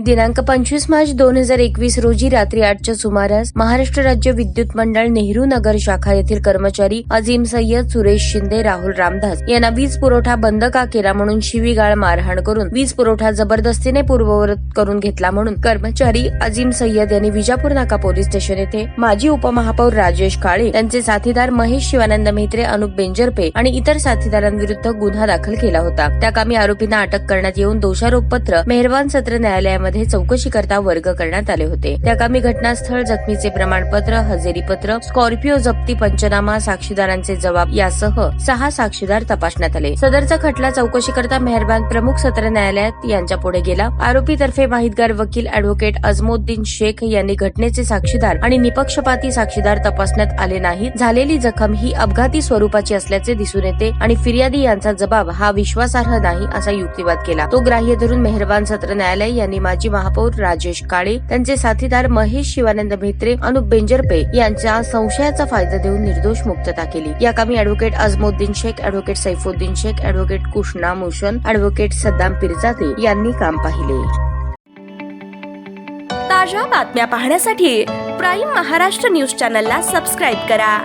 दिनांक 25 मार्च 2021 रोजी रात्री 8च्या सुमारास महाराष्ट्र राज्य विद्युत मंडळ नेहरू नगर शाखा येथील कर्मचारी अजीम सय्यद, सुरेश शिंदे, राहुल रामदास यांना वीज पुरवठा बंद का केला म्हणून शिवीगाळ, मारहाण करून वीज पुरवठा जबरदस्तीने पूर्ववत करून घेतला म्हणून कर्मचारी अजीम सय्यद यांनी विजापूर नाका पोलीस स्टेशन येथे माजी उपमहापौर राजेश काळे, त्यांचे साथीदार महेश शिवानंद मेहत्रे, अनुप बेंजरपे आणि इतर साथीदारांविरुद्ध गुन्हा दाखल केला होता. त्या कामी आरोपींना अटक करण्यात येऊन दोषारोपपत्र मेहरबान सत्र न्यायालयामध्ये चौकशी करता वर्ग करण्यात आले होते. त्या कामी घटनास्थळ, जखमीचे प्रमाणपत्र, हजेरीपत्र, स्कॉर्पिओ जप्ती, पंचनामा, साक्षीदारांचे जबाब यासह 6 साक्षीदार तपासण्यात आले. सदरचा खटला चौकशी करता मेहरबान प्रमुख सत्र न्यायालयात यांच्या पुढे गेला. आरोपीतर्फे माहितगार वकील अॅडव्होकेट अजमोद्दीन शेख यांनी घटनेचे साक्षीदार आणि निपक्षपाती साक्षीदार तपासण्यात आले नाहीत. झालेली जखम ही अपघाती स्वरूपाची असल्याचे दिसून येते आणि फिर्यादी यांचा जबाब हा विश्वासार्ह नाही असा युक्तिवाद केला. तो ग्राह्य धरून मेहरबान सत्र न्यायालय यांनी माजी महापौर राजेश काळे, त्यांचे साथीदार महेश शिवानंद मेहत्रे, अनुप बेंजरपे यांच्या संशयाचा फायदा देऊन निर्दोष मुक्तता केली. या कामी advocate Ajmoddin Shaikh, advocate Saifuddin Shaikh, advocate Kushna Mushan, advocate Saddam Pirjade यांनी काम पाहिले. ताज्या बातम्या पाहण्यासाठी प्राईम महाराष्ट्र न्यूज चॅनलला सबस्क्राईब करा.